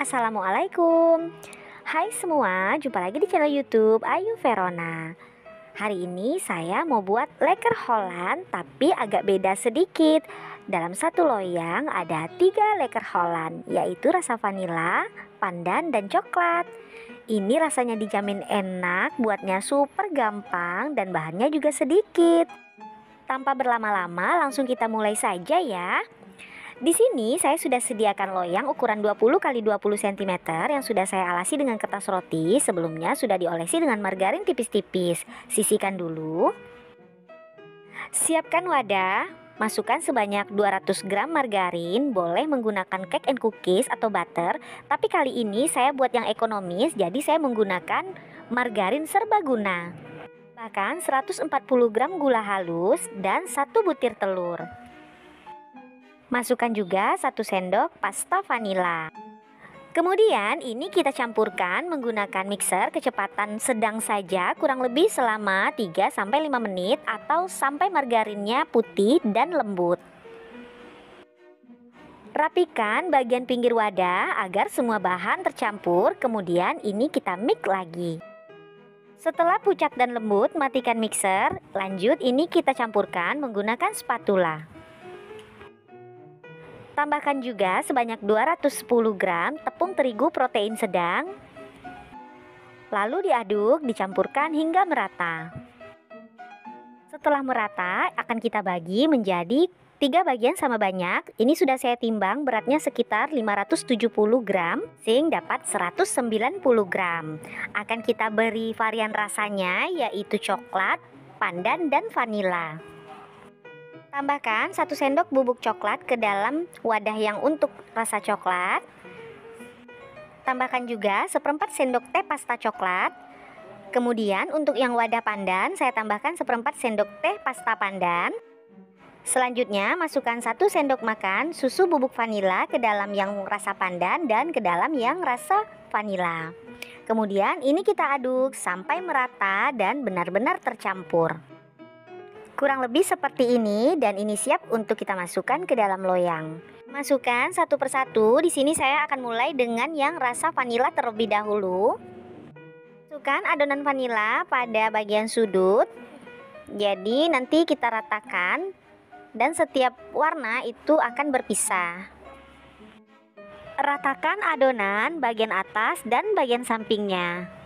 Assalamualaikum. Hai semua, jumpa lagi di channel YouTube Ayu Verona. Hari ini saya mau buat leker Holland tapi agak beda sedikit. Dalam satu loyang ada 3 leker Holland, yaitu rasa vanila, pandan, dan coklat. Ini rasanya dijamin enak, buatnya super gampang dan bahannya juga sedikit. Tanpa berlama-lama, langsung kita mulai saja ya. Di sini saya sudah sediakan loyang ukuran 20 x 20 cm yang sudah saya alasi dengan kertas roti. Sebelumnya sudah diolesi dengan margarin tipis-tipis. Sisihkan dulu. Siapkan wadah. Masukkan sebanyak 200 gram margarin. Boleh menggunakan cake and cookies atau butter, tapi kali ini saya buat yang ekonomis, jadi saya menggunakan margarin serbaguna. Bahkan 140 gram gula halus dan 1 butir telur. Masukkan juga 1 sendok pasta vanila. Kemudian ini kita campurkan menggunakan mixer kecepatan sedang saja, kurang lebih selama 3-5 menit atau sampai margarinnya putih dan lembut. Rapikan bagian pinggir wadah agar semua bahan tercampur, kemudian ini kita mix lagi. Setelah pucat dan lembut, matikan mixer. Lanjut ini kita campurkan menggunakan spatula. Tambahkan juga sebanyak 210 gram tepung terigu protein sedang. Lalu diaduk, dicampurkan hingga merata. Setelah merata, akan kita bagi menjadi 3 bagian sama banyak. Ini sudah saya timbang, beratnya sekitar 570 gram, sehingga dapat 190 gram. Akan kita beri varian rasanya, yaitu coklat, pandan, dan vanila. Tambahkan 1 sendok bubuk coklat ke dalam wadah yang untuk rasa coklat. Tambahkan juga 1/4 sendok teh pasta coklat. Kemudian untuk yang wadah pandan, saya tambahkan 1/4 sendok teh pasta pandan. Selanjutnya masukkan 1 sendok makan susu bubuk vanila ke dalam yang rasa pandan dan ke dalam yang rasa vanila. Kemudian ini kita aduk sampai merata dan benar-benar tercampur. Kurang lebih seperti ini dan ini siap untuk kita masukkan ke dalam loyang. Masukkan satu persatu. Di sini saya akan mulai dengan yang rasa vanila terlebih dahulu. Masukkan adonan vanila pada bagian sudut. Jadi nanti kita ratakan dan setiap warna itu akan berpisah. Ratakan adonan bagian atas dan bagian sampingnya.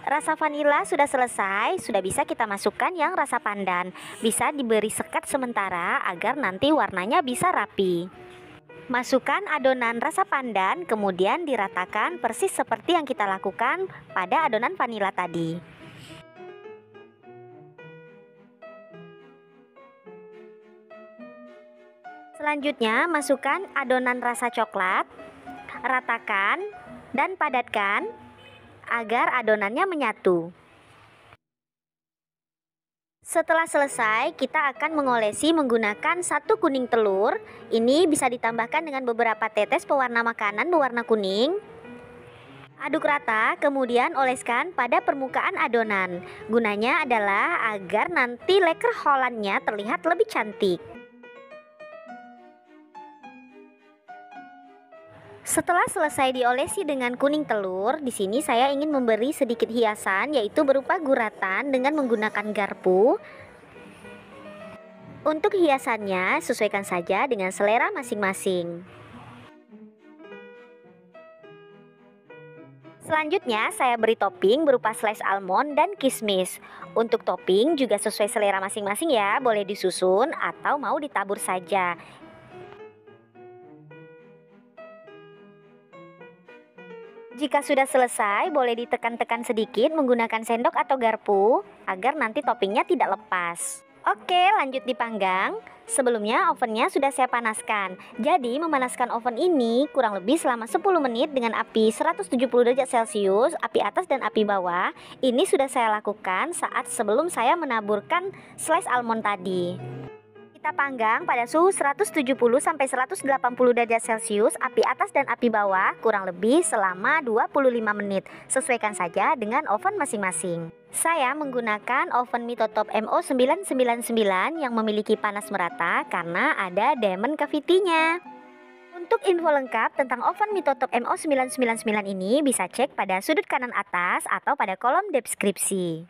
Rasa vanila sudah selesai, sudah bisa kita masukkan yang rasa pandan. Bisa diberi sekat sementara agar nanti warnanya bisa rapi. Masukkan adonan rasa pandan, kemudian diratakan persis seperti yang kita lakukan pada adonan vanila tadi. Selanjutnya masukkan adonan rasa coklat, ratakan dan padatkan agar adonannya menyatu. Setelah selesai, kita akan mengolesi menggunakan 1 kuning telur. Ini bisa ditambahkan dengan beberapa tetes pewarna makanan berwarna kuning. Aduk rata, kemudian oleskan pada permukaan adonan. Gunanya adalah agar nanti leker Hollandnya terlihat lebih cantik. Setelah selesai diolesi dengan kuning telur, di sini saya ingin memberi sedikit hiasan, yaitu berupa guratan dengan menggunakan garpu. Untuk hiasannya, sesuaikan saja dengan selera masing-masing. Selanjutnya, saya beri topping berupa slice almond dan kismis. Untuk topping juga sesuai selera masing-masing ya, boleh disusun atau mau ditabur saja. Jika sudah selesai, boleh ditekan-tekan sedikit menggunakan sendok atau garpu agar nanti toppingnya tidak lepas. Oke, lanjut dipanggang. Sebelumnya ovennya sudah saya panaskan. Jadi memanaskan oven ini kurang lebih selama 10 menit dengan api 170 derajat Celcius, api atas dan api bawah. Ini sudah saya lakukan saat sebelum saya menaburkan slice almond tadi. Kita panggang pada suhu 170-180 derajat Celcius, api atas dan api bawah kurang lebih selama 25 menit. Sesuaikan saja dengan oven masing-masing. Saya menggunakan oven Mitotop MO999 yang memiliki panas merata karena ada diamond cavity-nya. Untuk info lengkap tentang oven Mitotok MO999 ini bisa cek pada sudut kanan atas atau pada kolom deskripsi.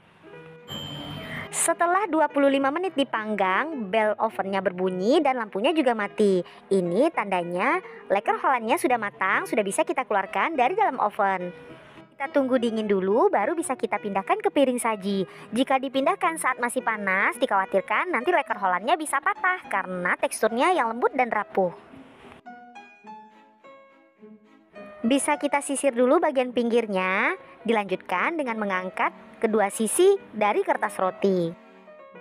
Setelah 25 menit dipanggang, bel ovennya berbunyi dan lampunya juga mati. Ini tandanya leker Hollandnya sudah matang, sudah bisa kita keluarkan dari dalam oven. Kita tunggu dingin dulu, baru bisa kita pindahkan ke piring saji. Jika dipindahkan saat masih panas, dikhawatirkan nanti leker Hollandnya bisa patah karena teksturnya yang lembut dan rapuh. Bisa kita sisir dulu bagian pinggirnya, dilanjutkan dengan mengangkat kedua sisi dari kertas roti.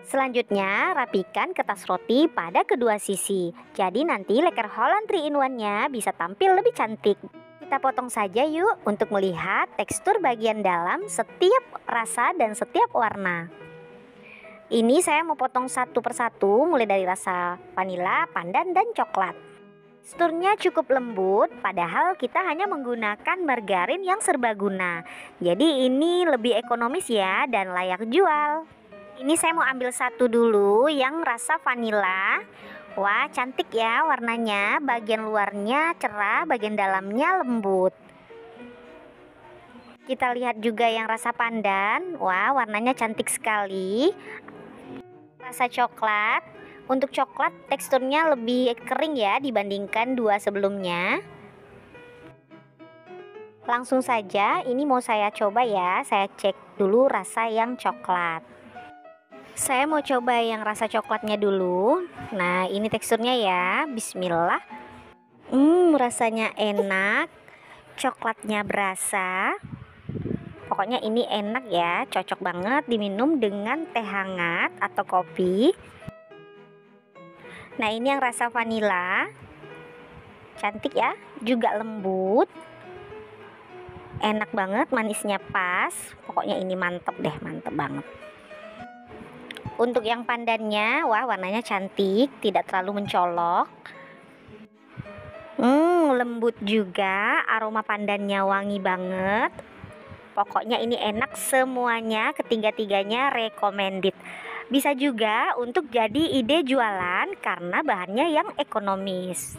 Selanjutnya, rapikan kertas roti pada kedua sisi. Jadi nanti leker Holland 3-in-1-nya bisa tampil lebih cantik. Kita potong saja yuk untuk melihat tekstur bagian dalam setiap rasa dan setiap warna. Ini saya mau potong satu persatu mulai dari rasa vanila, pandan, dan coklat. Teksturnya cukup lembut, padahal kita hanya menggunakan margarin yang serbaguna. Jadi ini lebih ekonomis ya dan layak jual. Ini saya mau ambil satu dulu yang rasa vanila. Wah, cantik ya warnanya, bagian luarnya cerah, bagian dalamnya lembut. Kita lihat juga yang rasa pandan. Wah, warnanya cantik sekali. Rasa coklat. Untuk coklat teksturnya lebih kering ya dibandingkan dua sebelumnya. Langsung saja, ini mau saya coba ya. Saya cek dulu rasa yang coklat. Saya mau coba yang rasa coklatnya dulu. Nah, ini teksturnya ya. Bismillah. Rasanya enak. Coklatnya berasa. Pokoknya ini enak ya. Cocok banget diminum dengan teh hangat atau kopi. Nah, ini yang rasa vanila. Cantik ya. Juga lembut. Enak banget, manisnya pas. Pokoknya ini mantep deh, mantep banget. Untuk yang pandannya, wah warnanya cantik, tidak terlalu mencolok. Lembut juga, aroma pandannya wangi banget. Pokoknya ini enak semuanya, ketiga-tiganya recommended. Bisa juga untuk jadi ide jualan karena bahannya yang ekonomis.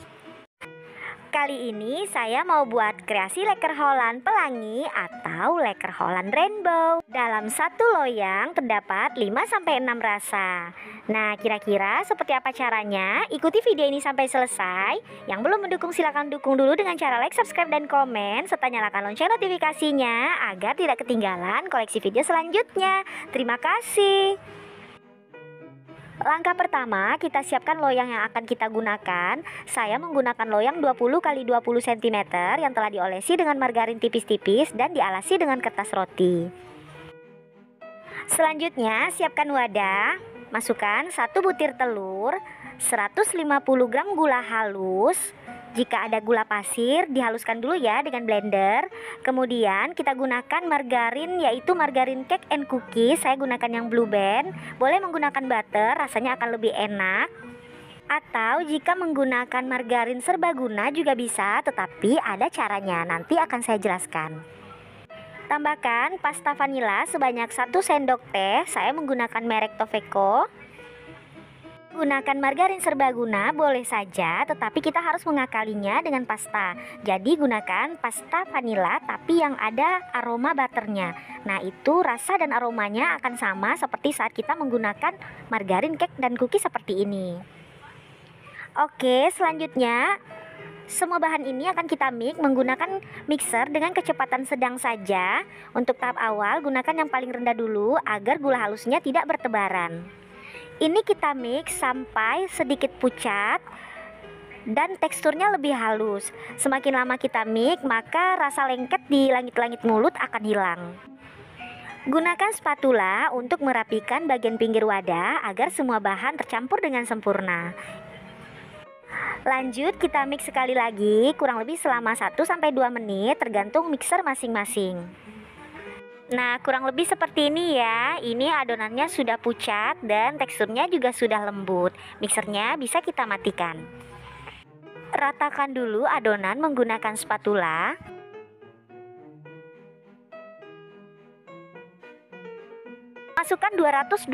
Kali ini saya mau buat kreasi leker Holland pelangi atau leker Holland rainbow. Dalam satu loyang terdapat 5-6 rasa. Nah, kira-kira seperti apa caranya? Ikuti video ini sampai selesai. Yang belum mendukung silahkan dukung dulu dengan cara like, subscribe, dan komen. Serta nyalakan lonceng notifikasinya agar tidak ketinggalan koleksi video selanjutnya. Terima kasih. Langkah pertama, kita siapkan loyang yang akan kita gunakan. Saya menggunakan loyang 20 x 20 cm yang telah diolesi dengan margarin tipis-tipis dan dialasi dengan kertas roti. Selanjutnya, siapkan wadah. Masukkan 1 butir telur, 150 gram gula halus. Jika ada gula pasir, dihaluskan dulu ya dengan blender. Kemudian kita gunakan margarin, yaitu margarin cake and cookies. Saya gunakan yang Blue Band. Boleh menggunakan butter, rasanya akan lebih enak. Atau jika menggunakan margarin serbaguna juga bisa, tetapi ada caranya. Nanti akan saya jelaskan. Tambahkan pasta vanila sebanyak 1 sendok teh. Saya menggunakan merek Tofeco. Gunakan margarin serbaguna boleh saja, tetapi kita harus mengakalinya dengan pasta. Jadi gunakan pasta vanila tapi yang ada aroma butternya. Nah, itu rasa dan aromanya akan sama seperti saat kita menggunakan margarin cake dan cookie seperti ini. Oke, selanjutnya semua bahan ini akan kita mix menggunakan mixer dengan kecepatan sedang saja. Untuk tahap awal gunakan yang paling rendah dulu agar gula halusnya tidak bertebaran. Ini kita mix sampai sedikit pucat dan teksturnya lebih halus. Semakin lama kita mix, maka rasa lengket di langit-langit mulut akan hilang. Gunakan spatula untuk merapikan bagian pinggir wadah agar semua bahan tercampur dengan sempurna. Lanjut kita mix sekali lagi, kurang lebih selama 1-2 menit tergantung mixer masing-masing. Nah, kurang lebih seperti ini ya. Ini adonannya sudah pucat dan teksturnya juga sudah lembut. Mixernya bisa kita matikan. Ratakan dulu adonan menggunakan spatula. Masukkan 220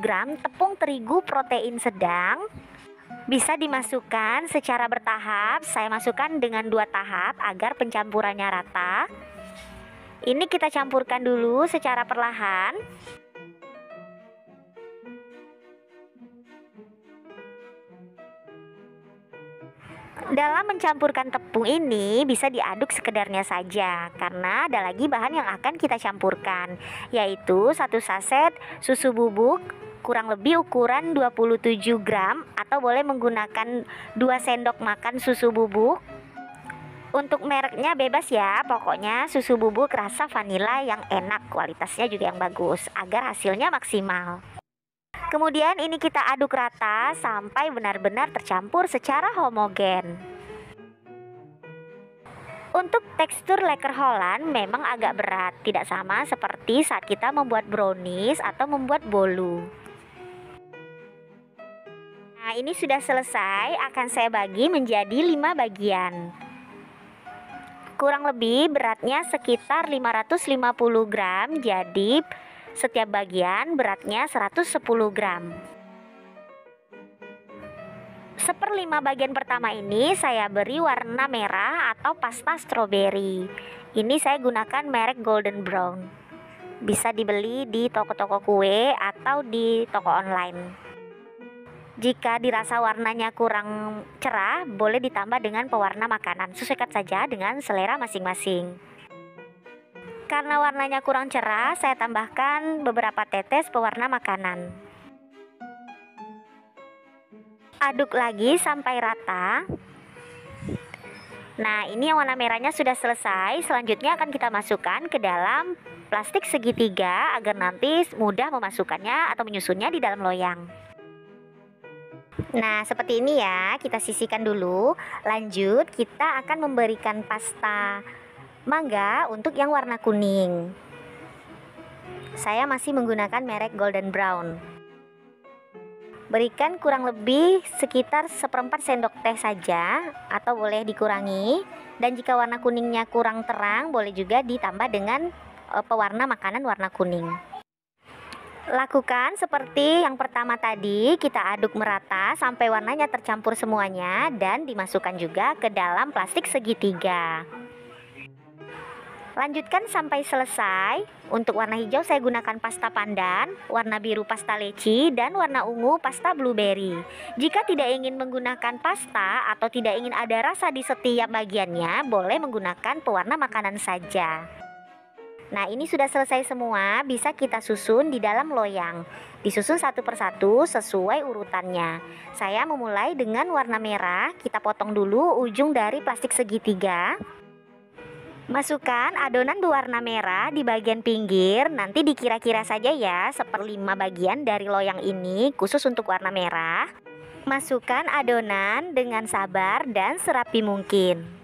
gram tepung terigu protein sedang. Bisa dimasukkan secara bertahap. Saya masukkan dengan 2 tahap agar pencampurannya rata. Ini kita campurkan dulu secara perlahan. Dalam mencampurkan tepung ini bisa diaduk sekedarnya saja, karena ada lagi bahan yang akan kita campurkan, yaitu 1 saset susu bubuk kurang lebih ukuran 27 gram, atau boleh menggunakan 2 sendok makan susu bubuk. Untuk mereknya bebas ya, pokoknya susu bubuk rasa vanila yang enak, kualitasnya juga yang bagus agar hasilnya maksimal. Kemudian ini kita aduk rata sampai benar-benar tercampur secara homogen. Untuk tekstur leker Holland memang agak berat, tidak sama seperti saat kita membuat brownies atau membuat bolu. Nah, ini sudah selesai, akan saya bagi menjadi 5 bagian. Kurang lebih beratnya sekitar 550 gram, jadi setiap bagian beratnya 110 gram. 1/5 bagian pertama ini saya beri warna merah atau pasta stroberi. Ini saya gunakan merek Golden Brown. Bisa dibeli di toko-toko kue atau di toko online. Jika dirasa warnanya kurang cerah, boleh ditambah dengan pewarna makanan. Sesuaikan saja dengan selera masing-masing. Karena warnanya kurang cerah, saya tambahkan beberapa tetes pewarna makanan. Aduk lagi sampai rata. Nah, ini yang warna merahnya sudah selesai. Selanjutnya akan kita masukkan ke dalam plastik segitiga agar nanti mudah memasukkannya atau menyusunnya di dalam loyang. Nah, seperti ini ya, kita sisihkan dulu. Lanjut, kita akan memberikan pasta mangga untuk yang warna kuning. Saya masih menggunakan merek Golden Brown. Berikan kurang lebih sekitar 1/4 sendok teh saja, atau boleh dikurangi. Dan jika warna kuningnya kurang terang, boleh juga ditambah dengan pewarna makanan warna kuning. Lakukan seperti yang pertama tadi, kita aduk merata sampai warnanya tercampur semuanya dan dimasukkan juga ke dalam plastik segitiga. Lanjutkan sampai selesai. Untuk warna hijau saya gunakan pasta pandan, warna biru pasta leci, dan warna ungu pasta blueberry. Jika tidak ingin menggunakan pasta atau tidak ingin ada rasa di setiap bagiannya, boleh menggunakan pewarna makanan saja. Nah, ini sudah selesai semua, bisa kita susun di dalam loyang. Disusun satu persatu sesuai urutannya. Saya memulai dengan warna merah, kita potong dulu ujung dari plastik segitiga. Masukkan adonan berwarna merah di bagian pinggir, nanti dikira-kira saja ya, 1/5 bagian dari loyang ini khusus untuk warna merah. Masukkan adonan dengan sabar dan serapi mungkin.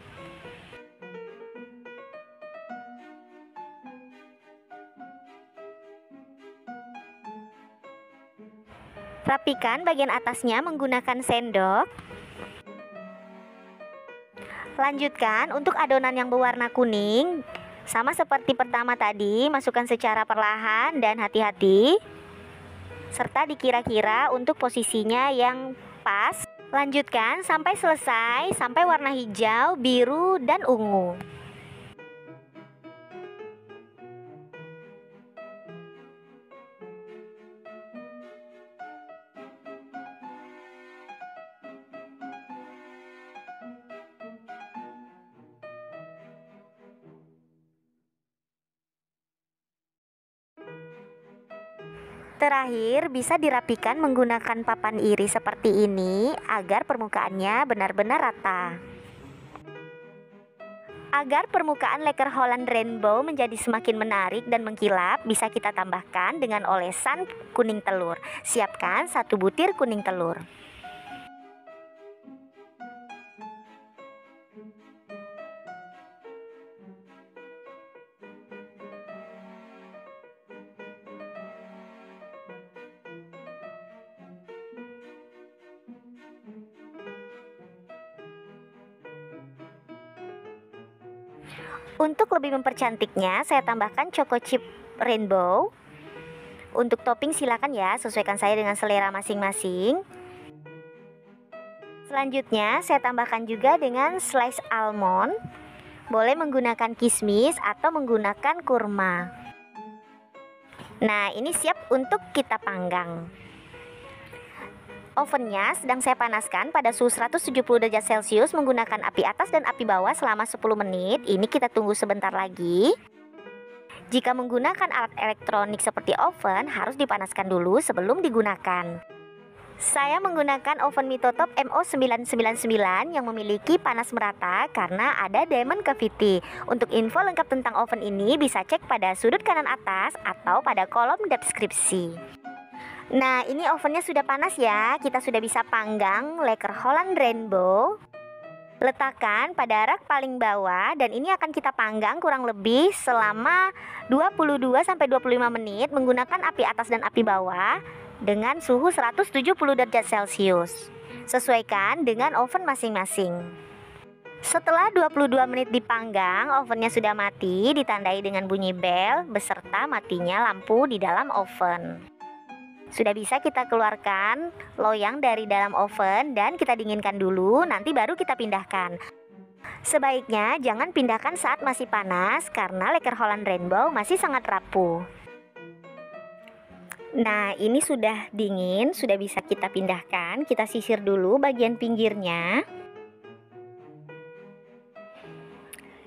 Rapikan bagian atasnya menggunakan sendok. Lanjutkan untuk adonan yang berwarna kuning, sama seperti pertama tadi, masukkan secara perlahan dan hati-hati, serta dikira-kira untuk posisinya yang pas. Lanjutkan sampai selesai, sampai warna hijau, biru, dan ungu. Terakhir, bisa dirapikan menggunakan papan iris seperti ini agar permukaannya benar-benar rata. Agar permukaan leker Holland Rainbow menjadi semakin menarik dan mengkilap, bisa kita tambahkan dengan olesan kuning telur. Siapkan 1 butir kuning telur. Untuk lebih mempercantiknya, saya tambahkan choco chip rainbow. Untuk topping silakan ya, sesuaikan saya dengan selera masing-masing. Selanjutnya saya tambahkan juga dengan slice almond. Boleh menggunakan kismis atau menggunakan kurma. Nah, ini siap untuk kita panggang. Ovennya sedang saya panaskan pada suhu 170 derajat Celcius menggunakan api atas dan api bawah selama 10 menit. Ini kita tunggu sebentar lagi. Jika menggunakan alat elektronik seperti oven, harus dipanaskan dulu sebelum digunakan. Saya menggunakan oven Mitotop MO999 yang memiliki panas merata karena ada diamond cavity. Untuk info lengkap tentang oven ini bisa cek pada sudut kanan atas atau pada kolom deskripsi. Nah, ini ovennya sudah panas ya. Kita sudah bisa panggang Lekker Holland Rainbow. Letakkan pada rak paling bawah dan ini akan kita panggang kurang lebih selama 22-25 menit menggunakan api atas dan api bawah dengan suhu 170 derajat Celcius. Sesuaikan dengan oven masing-masing. Setelah 22 menit dipanggang, ovennya sudah mati, ditandai dengan bunyi bel beserta matinya lampu di dalam oven. Sudah bisa kita keluarkan loyang dari dalam oven dan kita dinginkan dulu, nanti baru kita pindahkan. Sebaiknya jangan pindahkan saat masih panas karena Lekker Holland Rainbow masih sangat rapuh. Nah, ini sudah dingin, sudah bisa kita pindahkan. Kita sisir dulu bagian pinggirnya.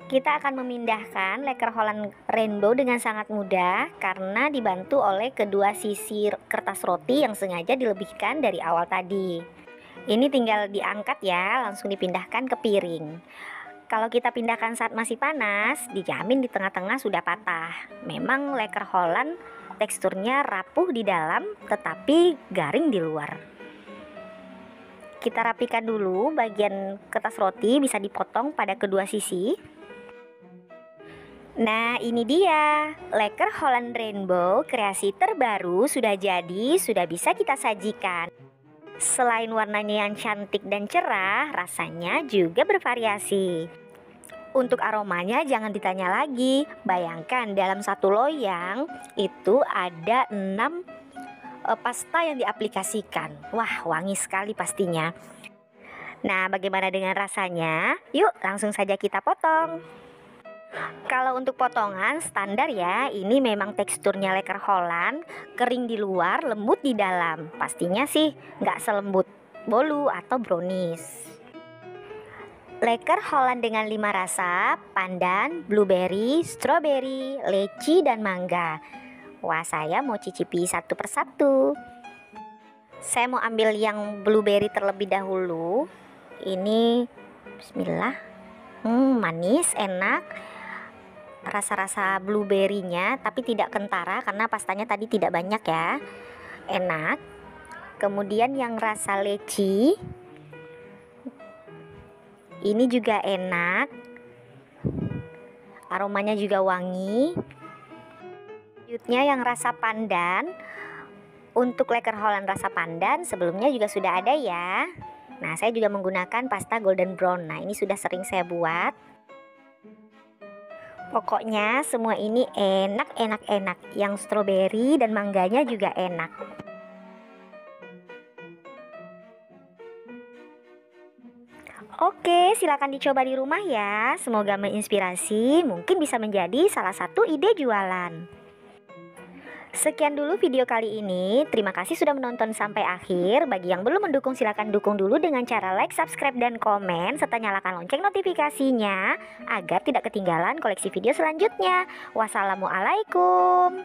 Kita akan memindahkan Lekker Holland Rainbow dengan sangat mudah karena dibantu oleh kedua sisi kertas roti yang sengaja dilebihkan dari awal tadi. Ini tinggal diangkat ya, langsung dipindahkan ke piring. Kalau kita pindahkan saat masih panas, dijamin di tengah-tengah sudah patah. Memang Lekker Holland teksturnya rapuh di dalam tetapi garing di luar. Kita rapikan dulu bagian kertas roti, bisa dipotong pada kedua sisi. Nah, ini dia Lekker Holland Rainbow, kreasi terbaru sudah jadi, sudah bisa kita sajikan. Selain warnanya yang cantik dan cerah, rasanya juga bervariasi. Untuk aromanya jangan ditanya lagi. Bayangkan dalam satu loyang itu ada 6 pasta yang diaplikasikan. Wah, wangi sekali pastinya. Nah, bagaimana dengan rasanya? Yuk, langsung saja kita potong. Kalau untuk potongan standar ya, ini memang teksturnya Lekker Holland, kering di luar, lembut di dalam. Pastinya sih nggak selembut bolu atau brownies. Lekker Holland dengan 5 rasa, pandan, blueberry, strawberry, leci, dan mangga. Wah, saya mau cicipi satu persatu. Saya mau ambil yang blueberry terlebih dahulu. Ini bismillah. Manis, enak. Rasa-rasa blueberry-nya tapi tidak kentara karena pastanya tadi tidak banyak ya. Enak. Kemudian yang rasa leci, ini juga enak, aromanya juga wangi. Selanjutnya yang rasa pandan. Untuk Lekker Holland rasa pandan sebelumnya juga sudah ada ya. Nah, saya juga menggunakan pasta golden brown. Nah, ini sudah sering saya buat. Pokoknya semua ini enak. Yang strawberry dan mangganya juga enak. Oke, silakan dicoba di rumah ya. Semoga menginspirasi, mungkin bisa menjadi salah satu ide jualan. Sekian dulu video kali ini. Terima kasih sudah menonton sampai akhir. Bagi yang belum mendukung, silakan dukung dulu dengan cara like, subscribe, dan komen, serta nyalakan lonceng notifikasinya agar tidak ketinggalan koleksi video selanjutnya. Wassalamualaikum.